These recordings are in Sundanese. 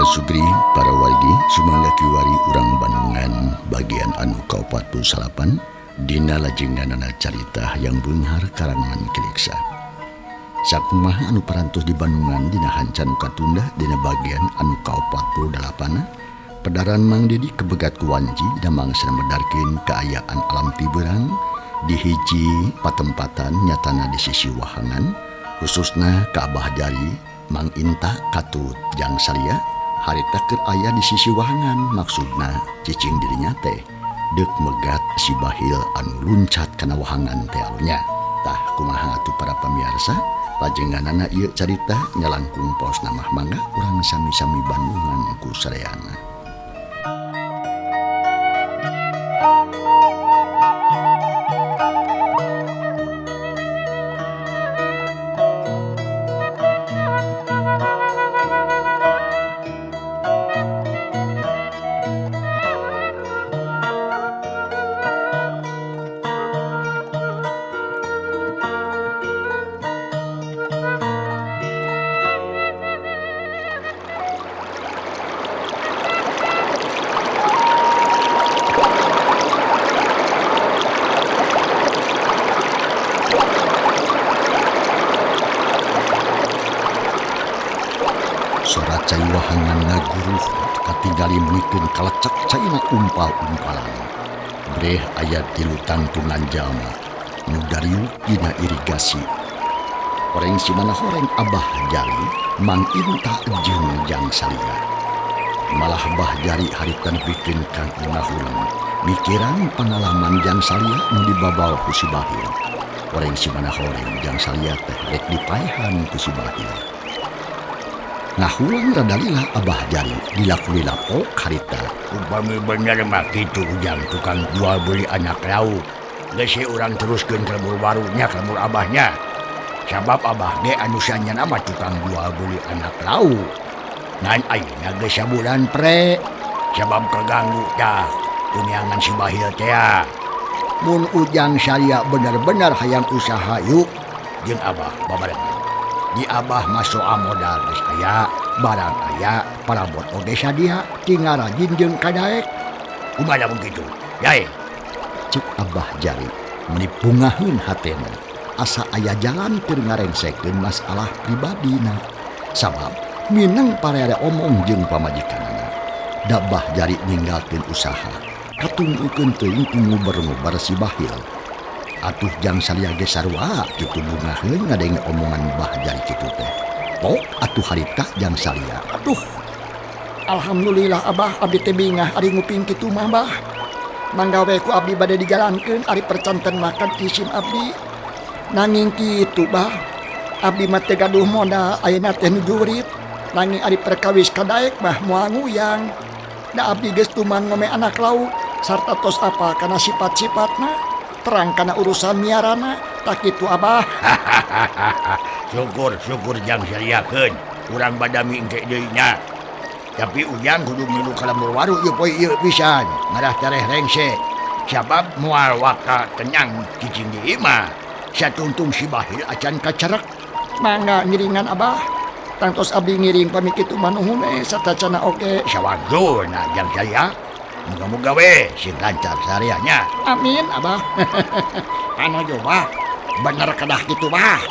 Sugri para wargi sumangga kiwari urang Bandungan bagian anu ke-48 dina lajenganana carita yang beunghar karangan Kiliksa. Sakumaha anu parantos di Bandungan dina hancan katunda dina bagian anu ke-48 pedaran Mang Dedi kebegat ku Wanji dan mangsa medarkeun kaayaan alam tibeurang di hiji patempatan nyatana di sisi wahangan khususna ka Abah Jari Mang Inta katut Jang Salia harita keur aya di sisi wahangan maksudna cicing dirinya teh deuk megat si bahil anu luncat kana wahangan teh alunya. Tah kumaha atuh para pamirsa lajenganana ieu carita nyalangkung paos namah mangga urang sami-sami Bandungan ku sareana. Sorat cai wahangan ngaguruh katinggali menikeun kalecek caina umpal-umpalan. Breh aya tilu tangtungan jalma nu dariuk dina irigasi. Horeng si mana horeng Abah Jari Mang Inta jeung Jang Salia. Malah Abah Jari harita nepikeun kang ngahulang mikiran pengalaman Jang Salia nu dibabal ku si bahil. Horeng si mana horeng Jang Salia teh rek dipaehan ku si bahil. Ngahulang radalila Abah Jari dilakui lapok harita. Upami bener mah kitu Ujang tukang jual beli anak lauk. Geus urang teruskeun ke barunya ke abahnya. Sabab abah ge anu sanyana mah tukang jual beli anak lauk. Ngan ayeuna geus sabulan pre. Sabab kaganggu dah kunyangan si bahil teh. Mun Ujang Salia bener-bener hayang usaha yuk jeung abah babarengan. Di abah masuk modal geus aya, barang aya, parabot oge sadia, tinggal rajin jeung kadaek. Kumaha mun kitu? Yae. Cek Abah Jari menipungaheun hatena asa aya jalan keur ngarengsekeun masalah pribadina. Sabab mineng parere omong jeung pamajikanana. Da Abah Jari ninggalkeun usaha, katunggukeun teuing ku nguber-nguber si bahil. Atuh Jang Salia ge sarua kitu bungaheun ngadenge omongan Bah Jari kitu teh. Tok atuh harita Jang Salia. Aduh. Alhamdulillah Abah abdi teh bingah ari nguping kitu mah Bah. Manggawe ku abdi bade dijalankeun ari percanten makan isim abdi. Nanging kitu Bah. Abdi mah teh gaduh modal ayeuna teh nuju urip. Nanging ari perkawis kadaek mah moal nguyang. Da abdi geus tuman ngome anak laut sarta tos apa kana sifat-sifatna. Terang karena urusan miarana tak itu Abah. Syukur Jang Saliakeun urang badami engke deui nya. Tapi Ujang kudu milu ka lamur waru ieu poe ieu pisan ngarah tareh rengse. Sabab moal waka kenyang cicing di imah satuntung si bahil acan kacerek. Mangga ngiringan Abah. Tangtos abdi ngiring pami kitu manuhun satacana oge. Sawadona Jang Salia. Muga-muga we sing lancar sariahnya. Amin Abah. Anu jo Bah. Bener kedah kitu Bah.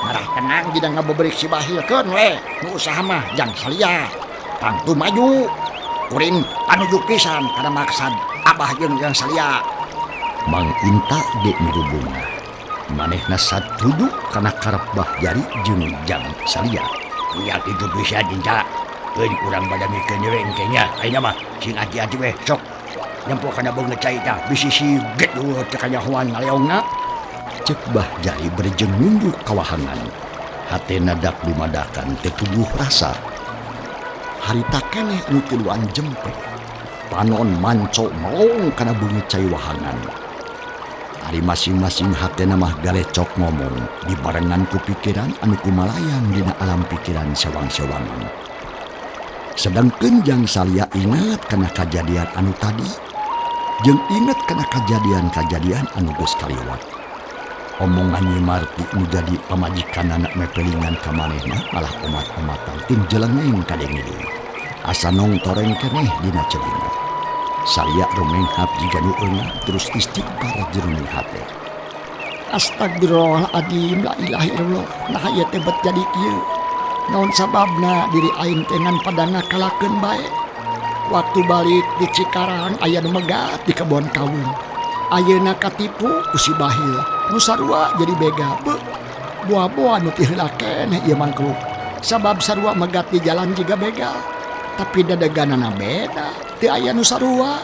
Marah tenang jida ngabobrik si bahilkeun we. Nu usaha mah Jang Salia. Tangtu maju. Kuring panuju pisan kana maksad Abah jeung Jang Salia. Mang Inta ge nirubungna. Manehna satuju kana karep Bah Jari jeung Jang Salia. Ya kitu bisa dinta. Keun urang badami keun we engkenya. Ayeuna mah sing ati-ati we sok. Nyempo kana beungeut cai tah bisi siget dueuh teh kanyahoan ngaleongna. Cek Bah Jari berjeng nunduk ka wahangan. Hatena dak dumadakan teh tubuh rasa. Harita keneh anu tiluan jempe. Panon manco melong kana beungeut cai wahangan. Ari masing-masing hatena mah galecok ngomong dibarengan ku pikiran anu kumalayang dina alam pikiran sewang-sewangan. Sedangkeun Jang Salia ingat kana kajadian anu tadi jeung ingat kana kajadian-kajadian anu geus kaliwat. Omongan Nyi Marti nu jadi pamajikan anak mepelingan ka manehna malah omat-omatan ting jelengeng kadenge deui. asa nong toreng keneh dina celina. Saria rumenghap jiga nu eunah terus istighfar jroning hate. Astagfirullahaladzim, la ilaha illallah. Nah ieu teh bet jadi kieu. Naon sababna diri aing teh ngan padana kalakeun bae. Waktu balik di Cikarang aya nu megat di kebon kawung. Ayeuna katipu ku si Bahil. Nu sarua jadi bega. Buah-buah nu teu heula keneh ieu mangkluk. Sabab sarua megat di jalan jiga begal. Tapi dadeganana beda. Teu aya nu sarua.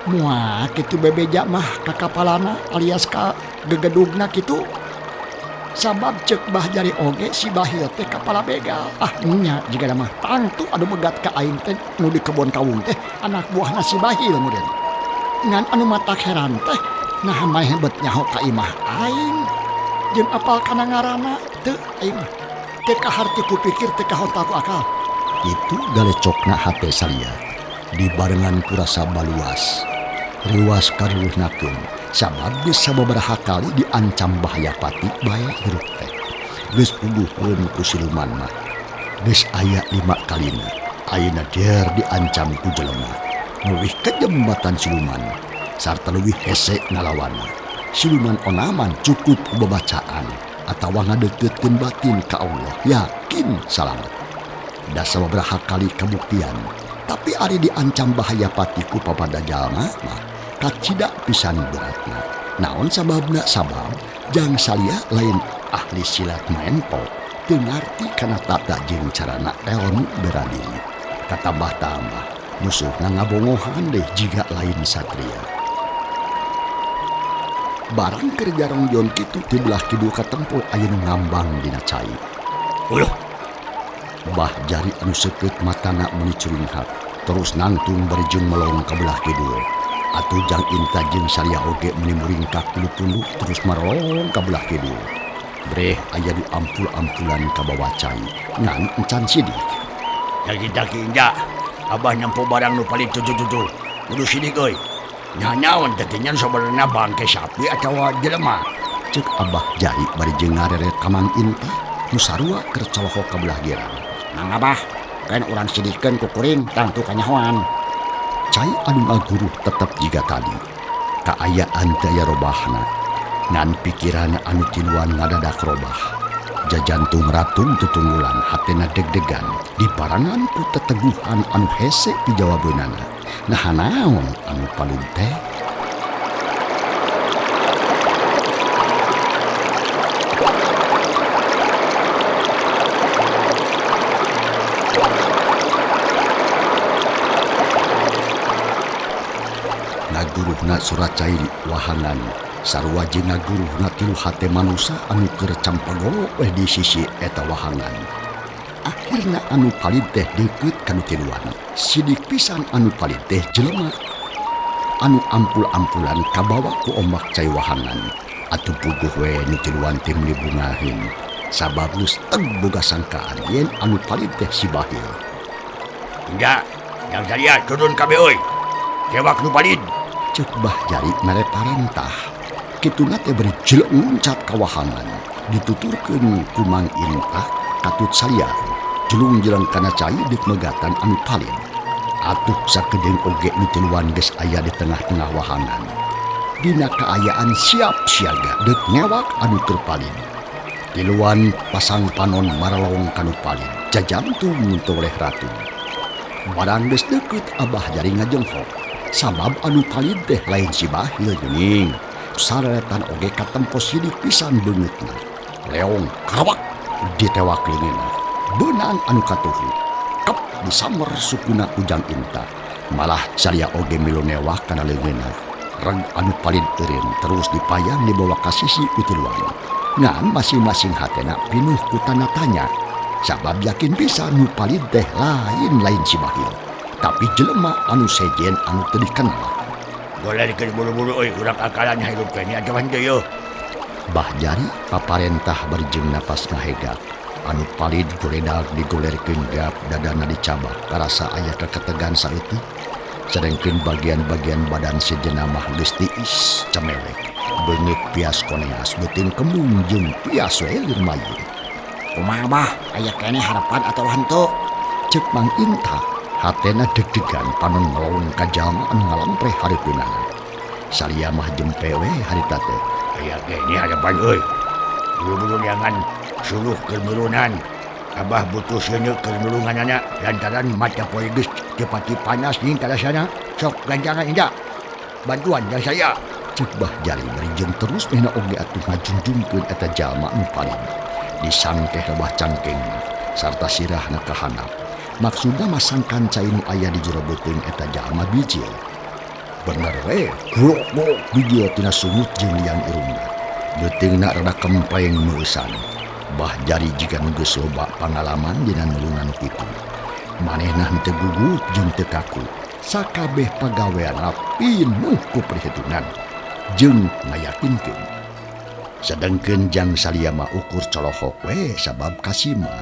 Muah kitu bebeja mah ka kapalana alias ka gegedugna kitu. Sabab cek bah jari oge si Bahil teh kapala begal. Nya jika mah tangtu anu megat ka aing teh nu di kebon kawung teh anak buahna si Bahil kemudian. Ngan anu matak heran teh nah mah hebet nyaho ka imah aing. Jeung apal kana ngaranna teu aing mah. Teu kahar teu kupikir teu kahontak ku akal. Itu galecokna hate Salia dibarengan ku rasa baluas. Riwas karuruhnakeun sabab geus sababaraha kali diancam bahaya pati bae hirup teh. Geus puguhkeun ku siluman mah. Geus aya 5 kalina ayeuna der diancam ku jelema. Leuwih kejembatan siluman sarta leuwih hese ngalawanna. Siluman onaman cukup babacaan atawa ngadeukeutkeun batin ka Allah yakin salamet. Da sababaraha kali kabuktian tapi ari diancam bahaya pati ku papada jalma mah kacida pisan beratna. Naon sababna? Sabab jang Salia lain ahli silat menpo teu ngarti kana tata jeung carana elmu bela diri. Katambah-tambah musuhna ngabongohan deh jiga lain satria. Barang kerja rongjon kitu ti belah kidul katempo aya nu ngambang dina cai. Ulah. Bah jari anu seukeut matana meuni curinghap terus nangtung bari jeung melong ka belah kidul. Atuh jang Inta jeung Salia oge meuni muringkak pulu-pulu terus marolong ka belah kidul. Breh aya du ampul-ampulan ka bawah cai ngan encan sidik. Daki-daki inja, abah nyampo barang nu paling tuju-tuju. Kudu sidik euy. Nyaon teh nyan sabenerna bangke sapi atawa jelema. Cek abah jari bari jeung ngareret ka Mang Inta nu sarua keur coloho ka belah girang. Mang abah, kan urang sidikeun ku kuring tangtu kanyahoan. Cai anu ngaguruh tetep jiga tadi. Kaayaan teu aya robahna. Ngan pikiran anu tiluan ngadadak robah. Jajantung ratung tutunggulan hatena deg-degan diparangan ku teteguhan anu hese pijawabeunana. Nah naon anu paling teh? Ngaguruhna surat cai wahangan sarua jeung ngaguruhna tilu hate manusa anu keur campagolo we di sisi eta wahangan. Akhirna anu paling teh deukeut kanu tiluan. Sidik pisan anu paling teh jelema anu ampul-ampulan kabawa ku ombak cai wahangan. Atuh puguh we nu tiluan teh meuli bungahin sabab geus teu boga sangkaan yen anu paling teh si Bahil. Inja, yang Salia turun kabeh euy. Kewak nu palid. Cek bah jari mere parentah kituna teh beri jelek nguncat ka wahangan dituturkeun ku Mang Inta katut Salia jelung jeleng kana cai deuk megatan anu palid. Atuh sakedeung oge nu tiluan geus aya di tengah-tengah wahangan dina kaayaan siap siaga deuk ngewak anu teu palid. Tiluan pasang panon maralong kanu palid jajantung toleh ratu. Barang geus deukeut abah jari ngajenghok sabab anu palid teh lain si Bahil geuning. Sareretan oge katempo sidik pisan beungeutna. Leong karawak ditewak leungeunna. Beunang anu katuhu kep disamber sukuna ujang Inta. Malah Salia oge milu newak kana leungeunna. Reg anu palid eureun terus dipayang dibawa ka sisi ku tiluan. Ngan masing-masing hatena pinuh ku tanda tanya sabab yakin pisan nu palid teh lain si Bahil. Tapi jelema anu sejen anu teu dikenal. Boleh dikeun buru-buru euy urang akalannya hirup kene ajawan teh yo. Bah jari paparentah bari jeung napas ngahegak. Anu palid goredag digolerkeun gap dadana dicabak karasa aya kaketegan saeutik. Sedengkeun bagian-bagian badan si jenamah geus tiis cemelek. Beungeut pias koneas beuteung kembung jeung pias we lir mayit. Kumaha bah aya keneh harapan atawa henteu? Cek Mang Inta Hatena deg-degan panon melong ka jalma anu ngalampreh hareupeunana. Salia mah jempewe harita teh. Aya ge ini hadapan euy. Buru-buru jangan suluh kemerunan. Abah butuh sieun kemerunganana lantaran mata poe geus tepati panas ning tarasana. Sok ganjangan indah. Bantuan dari saya. Cek Bah Jari berijeng terus mehna oge atuh ngajunjungkeun eta jalma anu paling. Disangkeh rebah cangkengna sarta sirahna kahandap. Maksudna masang kancai nu aya di jero beuteung eta jalma bijil. Bener we, grok bijil tina sungut jeung liang irungna. Beuteungna rada kempleng neusan. Bah Jari jika nu geus loba pangalaman dina nulungan kitu. Manehna henteu gugup jeung teu kaku. Sakabeh pagaweanna pinuh ku perhitungan jeung ngayakinkeun. Sedengkeun jang salia mah ukur colohok we sabab kasima.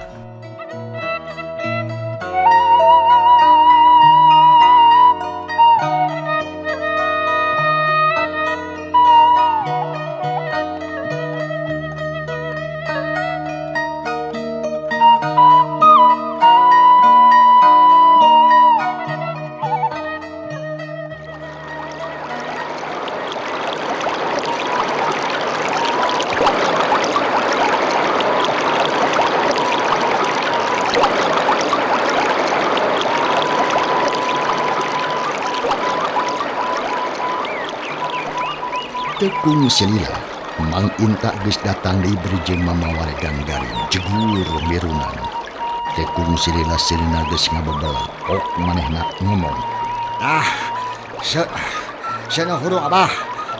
Tekung selila, Mang Inta geus datang di berijeng mamaware ganggaring jegur mirunan. Tekung selila selina geus ngabebela, ok manehna ngomong. Cenah hurung Abah,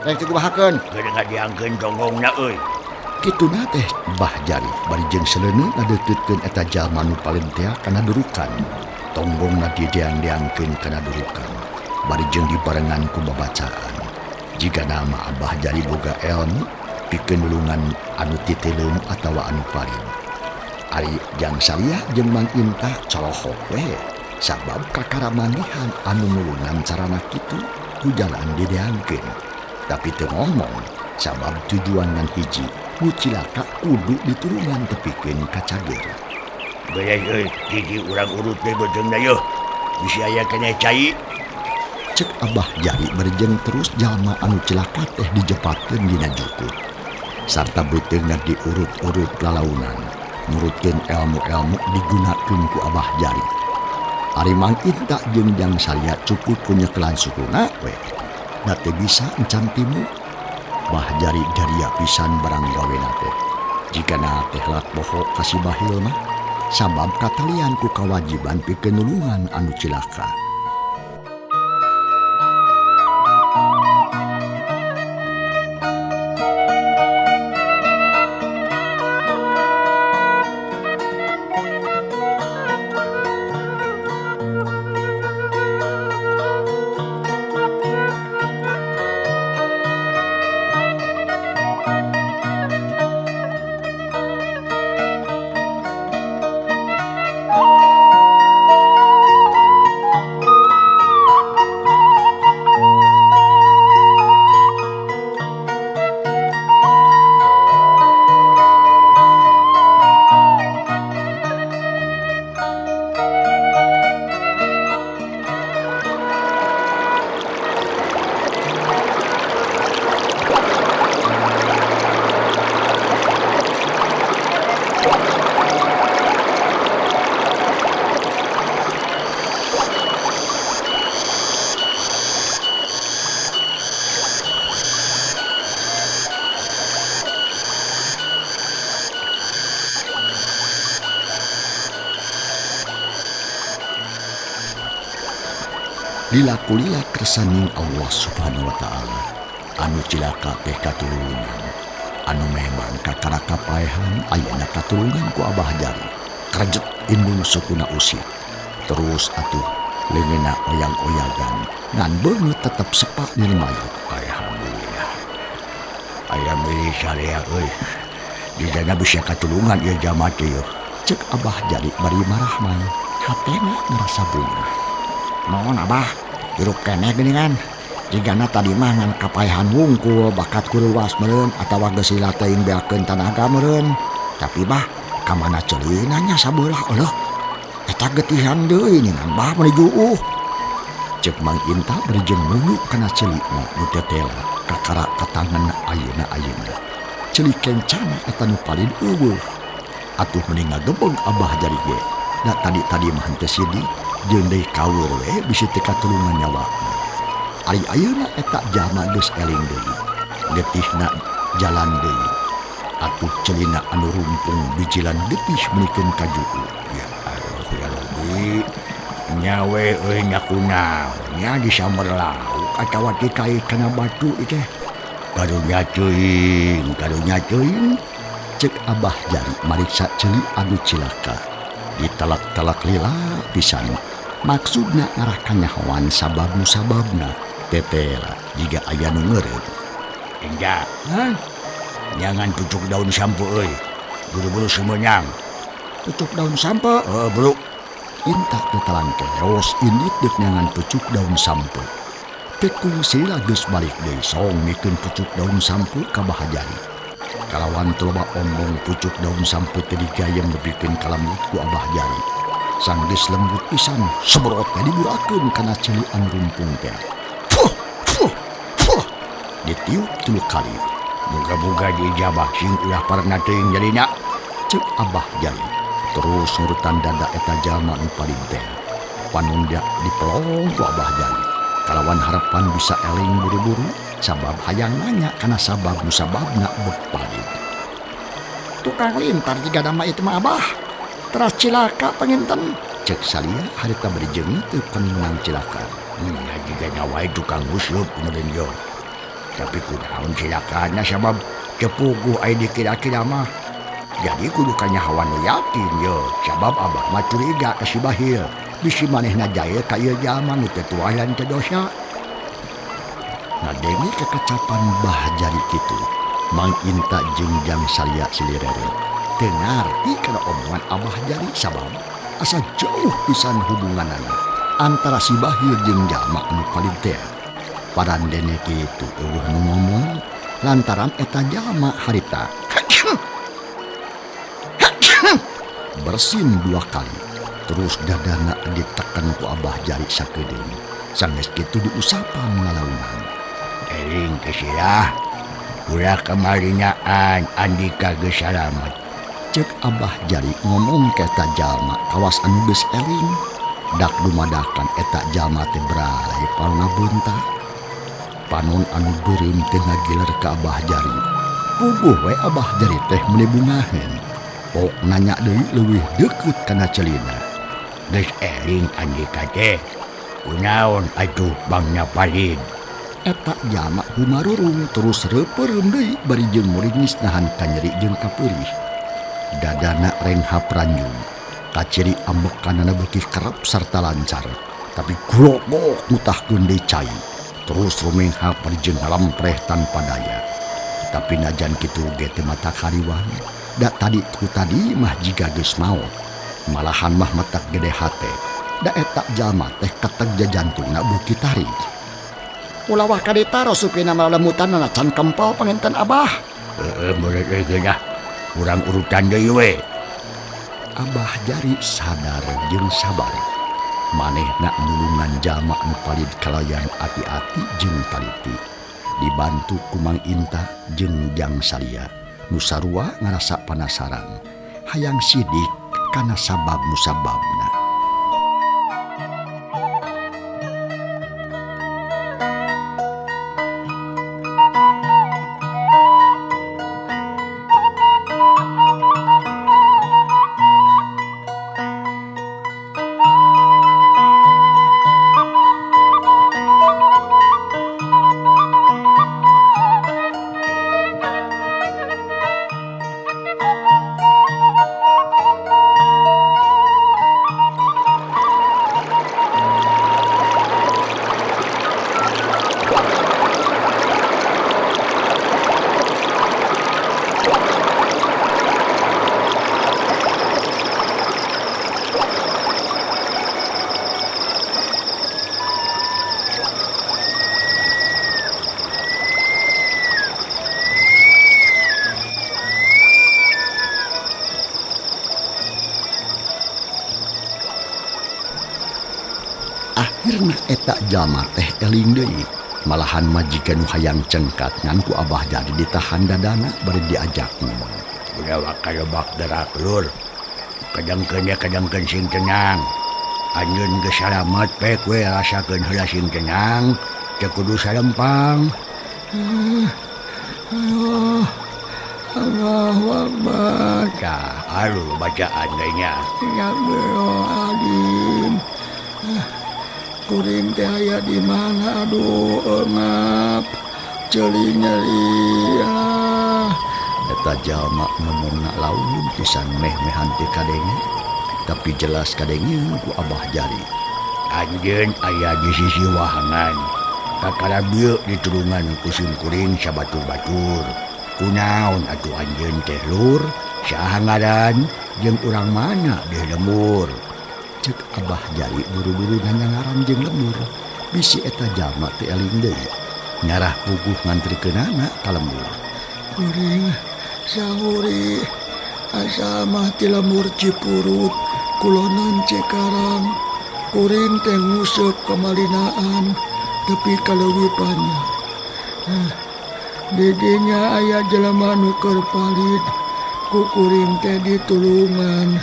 rek dikubahakeun. Kedengar diangkeun donggongna euy. Kituna teh Bah Jari barijeng seleuneu ngadeukeutkeun eta jalma nu palentea kana durukan. Tonggongna dideang-deangkeun kana durukan. Barijeng dibarengan ku babacaan. Jika nama Abah Jari boga elmu pikeun nulungan anu titeleum atawa anu paling. Ari jang salia jeung Mang Inta colohok we sabab kakaramangihan anu nulungan carana kitu ku jalan dideangkeun. Tapi teu ngomong sabab tujuan ngan hiji nu cilaka kudu diturungan tepikeun ka cager. Beres euy, hiji urang urut deui bejeungna yeuh. Bisi aya keneh cai. Cek Abah Jari berijeng terus jalma anu cilaka teh dijepatkeun dina jukut. Sarta beuteungna diurut-urut lalaunan. Nurutkeun elmu-elmu digunakeun ku Abah Jari. Ari Mang Inta jeung jang salia cukup punya kelan sukuna we. Da teu bisa encan timu. Bah Jari daria pisan barang gawena teh. Jikana teh lat boho kasih bahil mah sabab katalian ku kawajiban pikeun nulungan anu cilaka. Lila-kulila kersaning Allah subhanahu wa ta'ala anu cilaka teh katulungan anu memang kakara kapaehan ayana katulungan ku Abah Jari karejet indung sukuna usik terus atuh leungena oyang-oyagan ngan beungeut tetep sepak dina mayat. Alhamdulillah. Aya milih sarea euy. Dijana bisa katulungan ieu jama teh yeuh. Cek Abah Jari bari marah mah hatena ngarasa bunga. Mohon Abah, jeruk keneh geuningan. Jigana tadi mah ngan kapaehan wungkul bakat kuruwas meureun atawa geus sila teuing beakeun tanaga meureun. Tapi bah, kamana ceuleunanya sabeulah eueuh. Eta getihan deui nyeunang bah menuju Cek Mang Inta berjeng muluk kana celikna nu tetela kakara katangan ayeuna. Celik kencana eta nu palid eueuh. Atuh mending ngagebeg Abah Jari ge. Da tadi mah henteu sidi jeung deui kaweur we bisi teu katulungan nyawana. Ari ayeuna eta jalma geus eling deui. Getihna jalan deui. Atuh celina anu rumpung bijilan getih menikeun ka juu. Ya Allah ya Rabbi. Nyawe euy nyakuna nya disamber lauk atawa dikait kana batu ieu teh. Karunya ceuing. Cek Abah Jari mariksa celik anu cilaka. Ditalak-talak lila pisan. Maksudna ngarah kanyahoan sababna tetela jiga aya nu ngeureut. Enja, jangan pucuk daun sampo euy. Buru-buru semenyang. pucuk daun sampe. Bro. Inta tetalan keros indit dek nyangan pucuk daun sampo. Tekung sila geus balik deui song mikeun pucuk daun sampo ka Abah Jari. Kalawan teu loba omong pucuk daun sampo teh digayem nepikeun ka lembut ku Abah Jari. Sang geus lembut pisan sebrot diburakeun kana celik anu rumpung teh. Puh. Ditiup 3 kali. Moga-moga diijabah sing ulah parna teuing jalina. Cek Abah Jari. Terus ngurutan dada eta jalma nu palid teh. Panunda dipelong ku Abah Jari. Kalawan harapan bisa eling buru-buru sabab hayang nanya kana sabab musababna bepalid. Tukang lintar jika nama itu mah Abah. Teras cilaka penginten. Cek salia harita berjeng teu penunang cilaka. Ya jika nyawai tukang uslup kemudian yo. Tapi kunaon cilakana sabab cepuguh ai dikira-kira mah. Jadi kudu kanyahoan nu yakin yo. Sabab Abah mah curiga ka si Bahil. Bisi manehna jaya ka ieu jalma nu teu tualan teu dosa. Ngadenge kekacapan Bah Jari kitu, Mang Inta jeung Jang Salia Silireret teu ngarti kana omongan Abah Jari sabab asa jauh pisan hubunganana antara si Bahil jeung jalma anu palid teh. Parandene kitu eueuh nu ngomong lantaran eta jalma harita bersin 2 kali. Terus dadana ditekan ku Abah Jari sakedeung. Sanggeus kitu diusapan ngalaunan. Eling kesilah. Ulah kemarinaan Andika geus salamet. Cek Abah Jari ngomong ke eta jalma kawas anu geus eling. Dak dumadakan eta jalma teh bralay palna beunta. Panon anu beureum teh ngagiler ka Abah Jari. Puguh we Abah Jari teh meuni bungaheun. Pok nanya deui leuwih deukeut kana celina. Geus eling Andika teh. Kunaon atuh bangna palid. Eta jalma humarurung terus reupeureum deui bari jeung muringis nahan kanyeri jeung kapeurih. Dadana rengha pranjung. Kaciri ambekanana beuki kerep sarta lancar. Tapi grogok mutahkeun deui cai. Terus rumengha bari jeung ngalampreh tanpa daya. Tapi najan kitu ge teu matak hariwan. Da tadi mah jiga geus maot. Malahan mah matak gede hate. Da eta jalma teh keteg jantungna beuki tarik. Ulah wah kadita rasupina malemutan can kempel penginten Abah. Murid geunah. Urang urutan deui we. Abah Jari sadar jeung sabar. Manehna nulungan jalma anu palid kalayan ati-ati jeung taliti. Dibantu ku Mang Inta jeung Jang Salia. Nu sarua ngarasa panasaran. Hayang sidik kana sabab musababna. akhirna eta jalma teh eling deui malahan majikan nu hayang cengkat ngan ku Abah Jadi ditahan dadana bari diajak ngomong. Udah kalebak darak lur. Kadangkeun sing tenang. Anjeun geus salamet pek we rasakeun heula sing tenang. Teu kudu salempang. Allahu Akbar. Tah, alu bacaan nya. Ya Adin. Kuring teh aya di mana? Aduh, engap. Ceuli nyeri. Eta jalma ngomongna laun pisan meh-mehan teh kadenge, tapi jelas kadenge ku Abah Jari. Anjeun aya di sisi wahangan. Kakara bieu diturungan ku sim kuring sabatur-batur. Kunaon atuh anjeun teh lur? Saha ngaran jeung urang mana deui lemur? Cek Abah Jari buru-buru nanya ngaran jeung lemur. Bisi eta jalma teh eling deui. Nyarah puguh ngantrikeunana ka lembur. Kuring sahuri asa mah ti lemur Cipurut kulonan Cikarang. Kuring teh nguseup ka Malinaan tapi kaleuwipannya. Didinya aya jelema nu keur palid ku kuring teh ditulungan.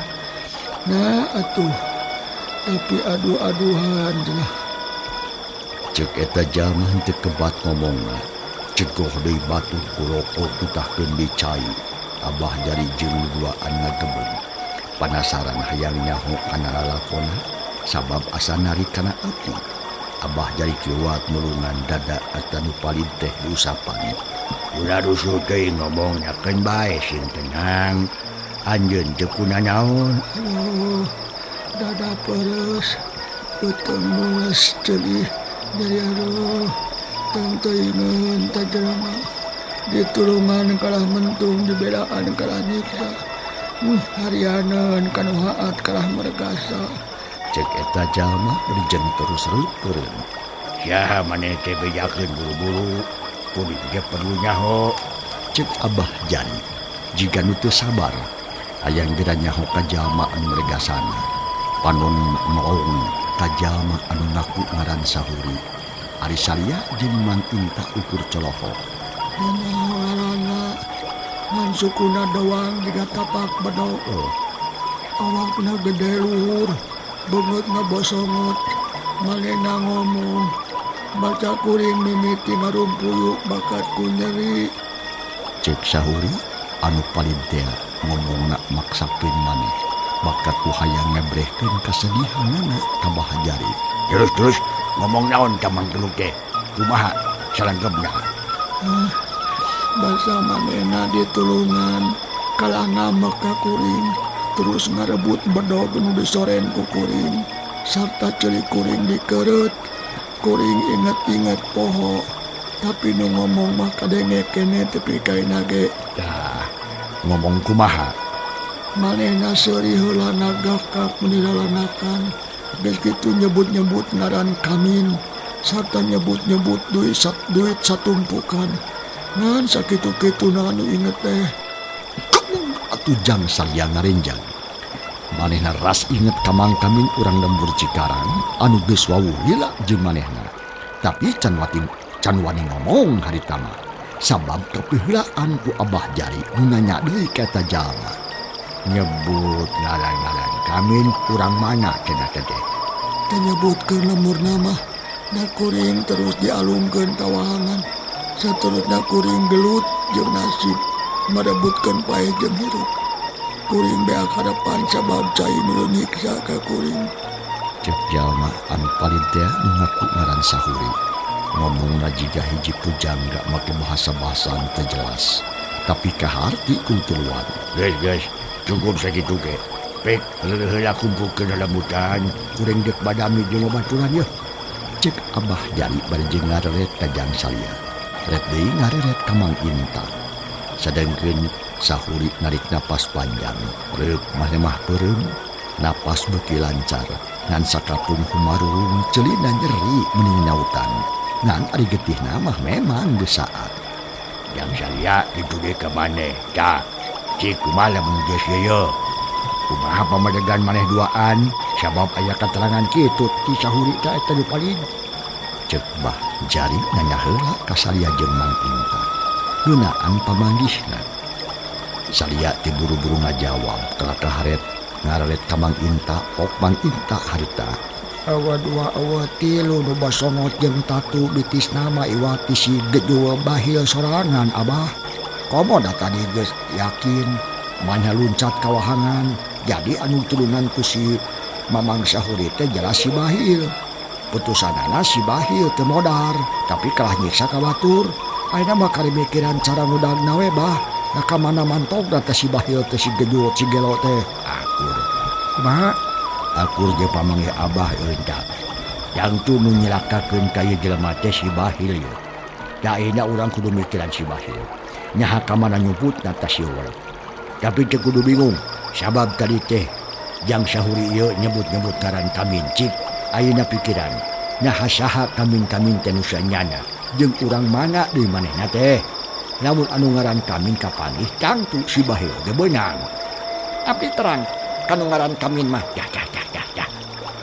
Nah atuh tapi aduh-aduhan lah. Cek eta jalma henteu kebat ngomongna. Cegoh deui batu ku rokok tutahkeun dicai. Abah Jari jeung duaan ngagebeg. Panasaran hayang nyaho kana lalakonna sabab asa narik kana ati. Abah Jari kieuat nulungan dada eta nu palid teh diusapan. Ulah rusuh teh ngomong nyakeun bae sing tenang. Anjeun teu kunaon. Aduh, dada peres, beteng mules ceulih. Jadi aduh, tenteingan tajelema ditulungan kalah mentung dibedaan kalah nyiksa. Harianan kanu haat kalah mergasa. Cek eta jalma berijeng terus reup-reup. Saha maneh teh bejakeun buru-buru. Kuring ge perlu nyaho. Cek Abah Jari jika nu teu sabar hayang geura nyaho ka jalma anu mergasana. Panon maung ka jalma anu ngaku ngaran Sahuri. Ari salia jeung mantinta ukur coloho. Nyaho ngaranna ngan sukuna doang jiga tapak bedog. Awakna gede luhur, beungeutna bosongot. Manehna ngomong, baca kuring mimiti ngarumpuyuk bakatku nyeri. Cek Sahuri anu palid teh ngomongna maksakeun maneh bakatku hayang ngebrehkeun kasedihanana ka Abah Jari. Terus ngomong naon ka Mang Teluk teh? Kumaha salangkepna? Basa manehna ditulungan kalah ngamek ka kuring terus ngarebut bedog nu disoren ku kuring sarta ceuli kuring dikereut. Kuring inget-inget poho tapi nu ngomong mah kadenge kene tepi kaina ge. Tah, ngomong kumaha? Manehna seuri heula nagakak meniralanakan geus kitu nyebut-nyebut ngaran Kamin sarta nyebut-nyebut duit satumpukan. Ngan sakitu-kituna anu inget teh. Atuh jang salia ngarenjang. Manehna ras inget ka Mang Kamin urang lembur Cikarang anu geus wawuh lila jeung manehna. Tapi can wani ngomong harita mah sabab kepiheulaan ku Abah Jari nu nanya deui ka eta jalma. Nyebut ngaran-ngaran Kamin urang mana cenah teh? Teu nyebutkeun lemurna mah. Da kuring terus dialungkeun ka wahangan. Saterusna kuring gelut jeung nasib merebutkeun paeh jeung hirup. Kuring beak harapan sabab cai nu nyiksa ka kuring. Cek jalma anu palid teh ngaku ngaran Sahuri. Ngomongna jiga hiji pujangga make bahasa-bahasa anu teu jelas. Tapi kaharti ku tuluan. Geus, cukup sakitu ge. Pek heula kumpulkeun dalam hutan, kuring dek badami jeung babaturan ye. Cek Abah Jari bari jeung ngareret ka jang salia. Ret deui ngareret ka Mang Intan. Sadengkeun Sahuri narik napas panjang. Reup maneh mah peureum. Napas beuki lancar. Ngan sakapung humarung ceulina nyeri meuning nyautan. Ngan ari getihna mah memang geus saat. Yang salia itu ge ka maneh. Tah, cik kumaha mun geus ye. Kumaha pamadegan maneh duaan? Sabab aya keterangan kitu ti sahuri teh eta paling. Cek Bah Jari nanya heula ka Salia jeung Mang Inta ngeunaan pamanggisna. Salia teh buru-buru ngajawab kala kaharet ngararet ka Mang Inta pok Mang Inta harita. Awa dua awa tilu nu basongot jeung tatu bitis nama iwati si Gejo Bahil sorangan Abah. Komoda tadi geus yakin manya luncat kawahangan. Jadi anu turunan ku si Mamang Sahuri teh jelas si Bahil. Putusanana si Bahil teu modar, tapi kalah nyiksa ka batur. Ayeuna mah kari mikiran cara ngudagna we Bah. Da ka mana mantog da si Bahil teh si Gejo Cigelo teh. Akur. Kumaha? Akur ge pamanggih Abah eueuh. Yang tu nu nyelakakeun ka ieu jelema teh si Bahil ye. Da ayeuna urang kudu mikiran si Bahil. Nyaha ka mana nyebutna tah si urang. Tapi teu kudu bingung. Sabab tadi teh Jang Sahuri ieu nyebut-nyebut ngaran Kamin cik ayeuna pikiran nyaha saha Kamin-kamin teh nu sanyana jeung urang mana deui manehna teh. Lamun anu ngaran Kamin kapanggih tangtu si Bahil ge beunang. Api terang kanu ngaran Kamin mah Dah.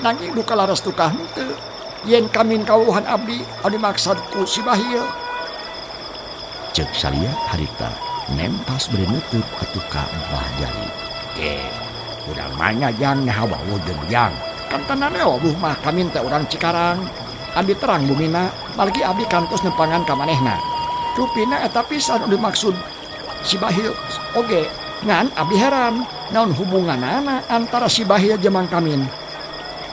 nanging duka laras tukah henteu. Yen Kamin kawuhan abdi anu dimaksud ku si Bahil. Cek Salia harita nentas beri nutup atuh ka Bah Jari. Urang manya jang nyaha wawuh jeung jang. Kan tenan wawuh mah Kamin teh urang Cikarang. Abdi terang bumina, malgi abdi kantos nempangan ka manehna. Rupina eta pisan anu dimaksud si Bahil oge. Ngan abdi heran, naon hubunganana antara si Bahil jeung Mang Kamin.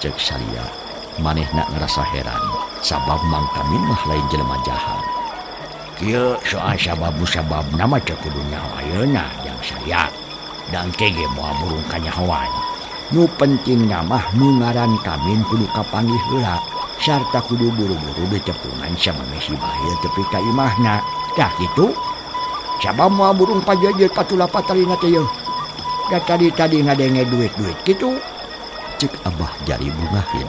Cek Salia manehna ngerasa heran sabab Mang Kamin mah lain jelema jahat. Kieu soal sabab nama teh kudu nyaho ayeuna jang saya. Dan kege moal burung kanyahoan. Nu penting mah nu ngaran Kamin kudu kapanggih heula sarta kudu buru-buru dicepungan sama si Bahil tepi ka imahna. Dah kitu. Sabab moal burung pajejeut patula patalina teh yeuh. Da tadi ngadenge duit-duit kitu. Cek Abah Jari bungahin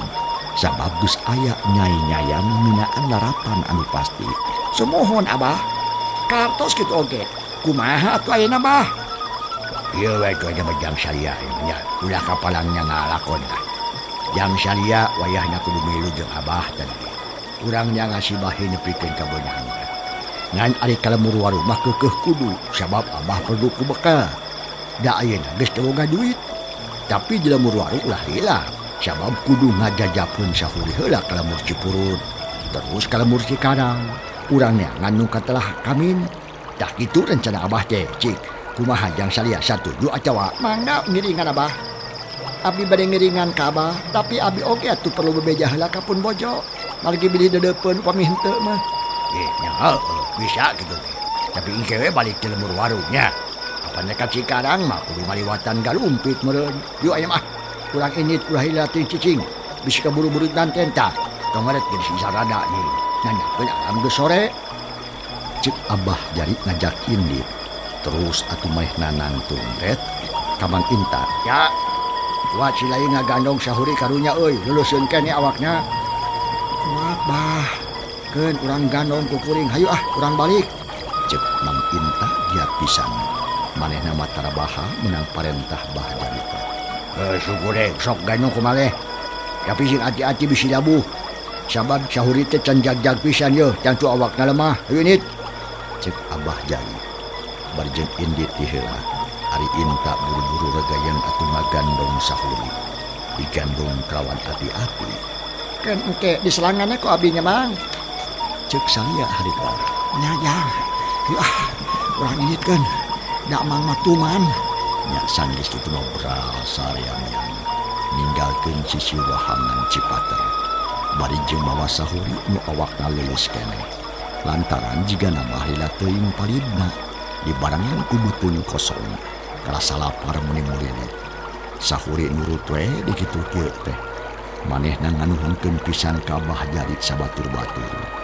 sabab geus aya nyai-nyayan ngeunaan laratan anu pasti. Sumohon Abah. Kartos kitu oge. Kumaha atuh ayeuna Bah? Ieu wae aja Jang Salia nya ulah kapalangnya ngalakon lah. Jang Salia wayahna kudu milu jeung Abah tadi. Urang nya ngasih Bahil nepikeun ka beunang. Ngan ari kalemur warung mah keukeuh kudu sabab Abah perlu ku bekal. Da ayeuna geus teu boga duit. Tapi di lemur warung ulah lila sabab kudu ngajajapeun Sahuri heula ka lemur Cipurun. Terus ka lemur Cikarang. Urangnya nganu katelah Kamin. Dah kitu rencana Abah teh cik. Kumaha Jang Salia satuju atawa mangga ngiringan Abah. Abdi bade ngiringan ka Abah, tapi abdi oge atuh perlu bebeja heula ka pun bojo. Margi bilih dedeupeun upami henteu mah. Nya bisa gitu. Tapi engke we balik ke lemur warungnya. Apa ka Cikarang mah kudu ngaliwatan galumpit meureun. Yuk aya mah. Urang init ulah heula teuing cicing. Bisi kaburu-buru dan tenta. Tong ngaret geus sisa rada nih. Nanyakeun alam geus sore. Cek Abah Jari ngajak indit. Terus atuh manehna nantun ret ka Mang Inta. Ya. Kuat si lain ngagandong Sahuri karunya euy, luluseun keneh awakna. Kuat Bah. Keun urang gandong ku kuring. Hayu urang balik. Cek Mang Inta giat pisan. Manehna mah tarabaha menang parentah Bah Jari. Syukur sok gandong kumaleh. Tapi sing hati-hati bisi labuh. Sabab Sahuri teh can jag-jag pisan yeuh, cantu awakna lemah. Hayu nit. Cek Abah Jari. Barjeng indit diheula. Ari Inta buru-buru regayan atuh ngagandong Sahuri. Digandong kelawan hati-hati. Keun engke diselanganna ku abdinya Mang. Cek Salia harita. Nya Jang. Urang init keun. Da Mang mah tuman. Nya sanggis kitu mah berasa reamian. Ninggalkeun sisi wahangan Cipater. Bari jeung mawa Sahuri nu awakna leuleus keneh. Lantaran jiga nama heula teuing palidna. Di barangan ku beuteung kosong. Karasa lapar meni mulilit. Sahuri nurut we di kitu kieu teh. Manehna nganuhungkeun pisan ka Abah Jari sabatur-batur.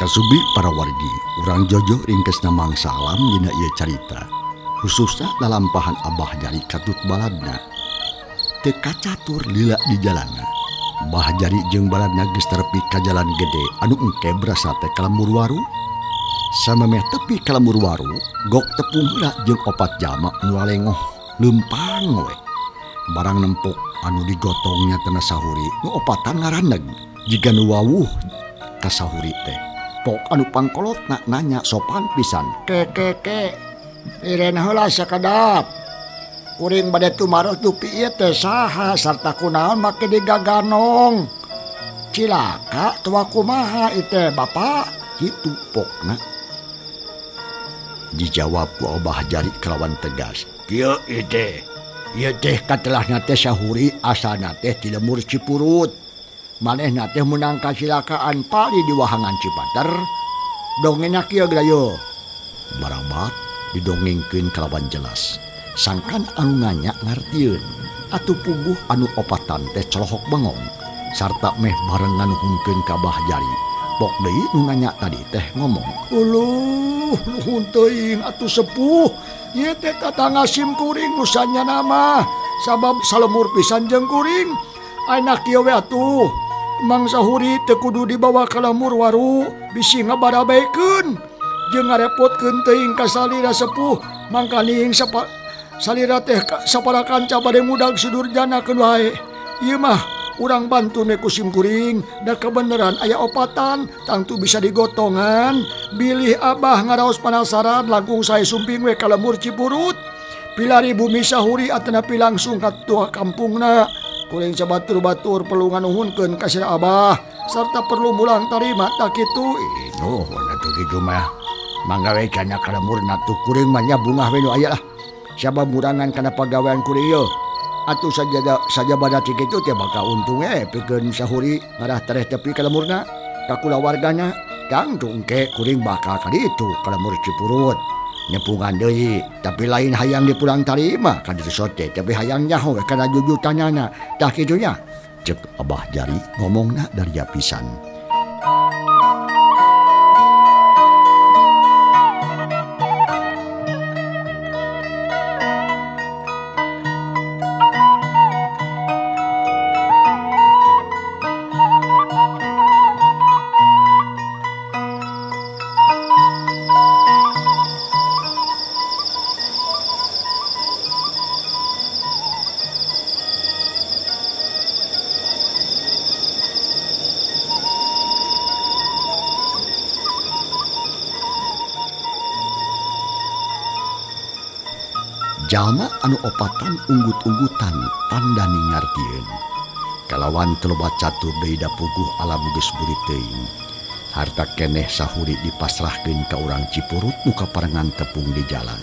Kasubi para wargi, urang Jojo ringkes namang salam dina ieu carita. Khususnya lalampahan Abah Jari katut baladna. Teu kacatur lila di jalanna. Bah Jari jeung baladna geus tepi ka jalan gede anu engke berasa teh kalembur waru. Samemeh tepi kalembur waru, gok tepung heula jeung 4 jama nu alengoh leumpang we. Barang nempok anu digotongnya teu sahuri nu 4 ngaraneg jiga nu wawuh ka sahuri teh. Pok anu pangkolotna nanya sopan pisan. Ke iren heula sakadap. Kuring bade tumaros dupi ieu teh saha sarta kunaon make digaganong. Cilaka tua kumaha ieu teh Bapak? Kitu pokna. Dijawab ku Abah Jari kelawan tegas. Kieu ieu teh katelahna teh sahuri asalna teh ti lemur Cipurut. Manehna teh menang kasilakaan pali di wahangan Cipater. Dongengna kieu gedayo. Barabat didongengkeun kalawan jelas. Sangkan anu nanya ngartieun. Atuh puguh anu 4 teh colohok bengong. Sarta meh bareng nganuhungkeun ka Abah Jari. Pok deui nu nanya tadi teh ngomong. Uluh, nuhun teuing atuh sepuh. Ieu teh kata ngasim kuring nusanya nama. Sabab salemur pisan jeung kuring. Ayeuna kieu we atuh. Mang sahuri teu kudu dibawa ka lemur waru, bisi ngabarabekeun. Jeung ngarepotkeun teuing ka salira sepuh, mangka ning salira teh saparakanca bade mudag sudurjanakeun wae. Ieu mah urang bantune ku sim kuring, da kebeneran aya 4 tangtu bisa digotongan. Bilih Abah ngaraos panasaran langkung sae sumping we ka lemur Cipurut. Pilari bumi sahuri atanapi langsung ka tua kampungna. Kuring sabatur-batur perlu nganuhunkeun ka Sira Abah sarta perlu mulang tarima tak kitu. Nuhun atuh kitu mah. Mangga we kana ka lemurna tuh kuring mah nya bungah we nu aya lah. Sabab murangan kana pagawean kuring ieu. Atuh saja bada cik itu teh bakal untung pikeun sahuri ngarah tereh tepi ka lemurna ka kulawargana. Tangtu engke kuring bakal ka ditu ka lemur Cipurut. Nyepungan deui, tapi lain hayang dipulang tarima ka ditu sote, tapi hayang nyaho kana jujutanana. Tah kitu nya. Cek Abah Jari ngomongna dari pisan. Jalma anu 4 unggut-unggutan tandani ngartieun. Kalawan telobat catur deui da puguh alam geus buri teuing. Harta keneh sahuri dipasrahkeun ka urang Cipurut nu kaparengan tepung di jalan.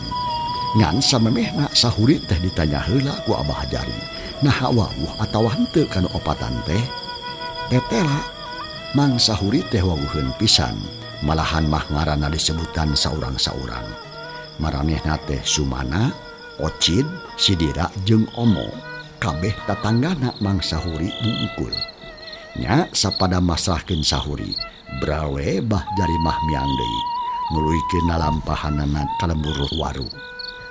Ngan samemehna sahuri teh ditanya heula ku Abah Jari. Naha wawuh atawa henteu kana 4 teh? Tetela mang sahuri teh wawuheun pisan. Malahan mah ngaranna disebutan saurang-saurang. Maranehna teh Sumana, Ocid, Sidira jeung Omo. Kabeh tatanggana mang sahuri bungkul. Nya sapada masrahkeun sahuri, brawe Bah Jari mah miang deui. Nuluykeun lalampahanana ka lembur waru.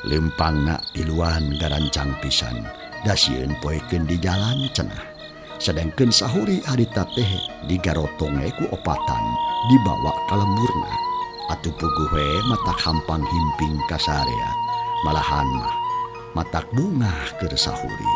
Lempangna tiluan garancang pisan. Da sieun poekeun di jalan cenah. Sedengkeun sahuri harita teh digarotonge ku 4 dibawa ka lemburna. Atuh puguh we matak hampang himping ka sarea. Malahan mah matak bungah keur sahuri.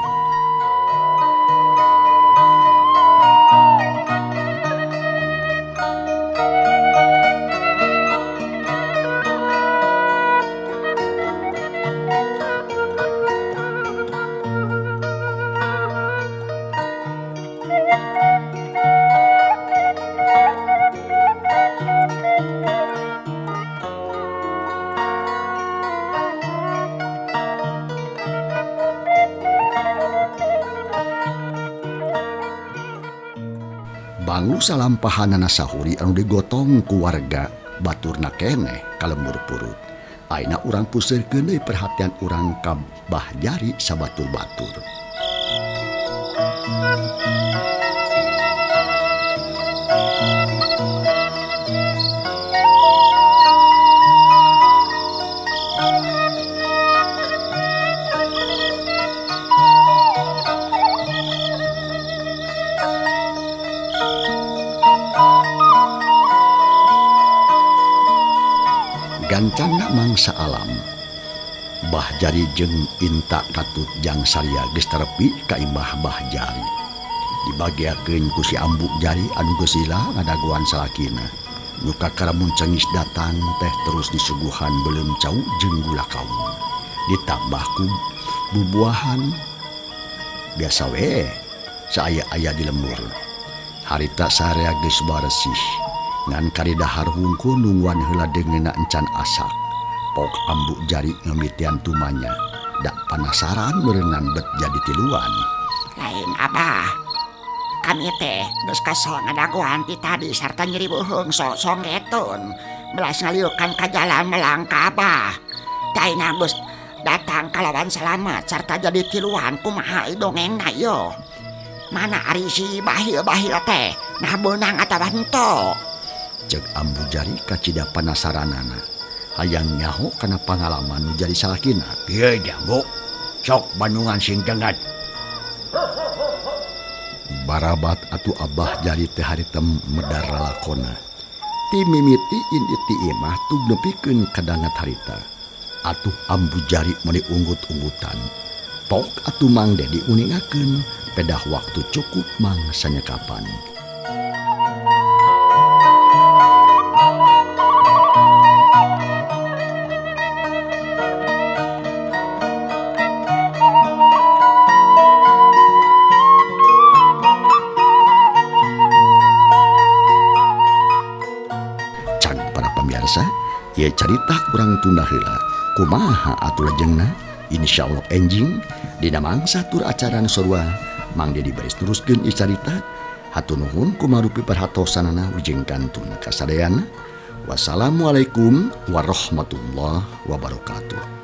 Bangu salampahanana sahuri anu digotong ku warga baturna keneh ka lembur purut. Aina urang puseukeun deui perhatian urang ka Bah Jari sabatur-batur. rencana mangsa alam. Bah Jari jeung Inta Katut jang Saria geus terepi ka imbah Bah Jari. Dibagiakeun ku si Ambu Jari anu geus lila ngadaguan salakina. Nu kakaramun cengis datang teh terus disuguhan beuleum cau jeung gula kaum. Ditambah ku bubuahan biasa we saaya-aya di lembur. Harita sarea geus baresih ngan kari dahar hungkul nungguan heula deungeuna encan asak. Pok Ambu Jari ngemitian tumanya dak penasaran meureungan bet jadi tiluan. Lain Abah, kami teh geus kesel ngadaguan ti tadi sarta nyeri beuheung sok ngetun belas ngaliukan ka jalan melangka Abah. Daina geus datang kalawan selamat sarta jadi tiluan kumaha dongengna yo. Mana ari si bahil teh nah beunang atawa henteu? Cek Ambu Jari kacida penasaranana. Hayang nyaho kana pangalaman nu jadi salakina. Ieu jambu. Sok bandungan sing cengat. Barabat atuh Abah Jari teh harita medar lalakonna. Ti mimiti iti imah tug nepikeun kadangat harita. Atuh Ambu Jari meuli unggut-unggutan. Pok atuh mangde diuningakeun pedah waktu cukup mangsanya kapan. Cang para pemirsa, ye carita urang tunda heula. Kumaha atuh lajengna? Insyaallah enjing dina mangsa tur acara nu sarua mangde dibaris teruskeun ieu carita. Hatur nuhun kumarupi perhatosanana wijeng kantun kasadayana. Wassalamualaikum warahmatullahi wabarakatuh.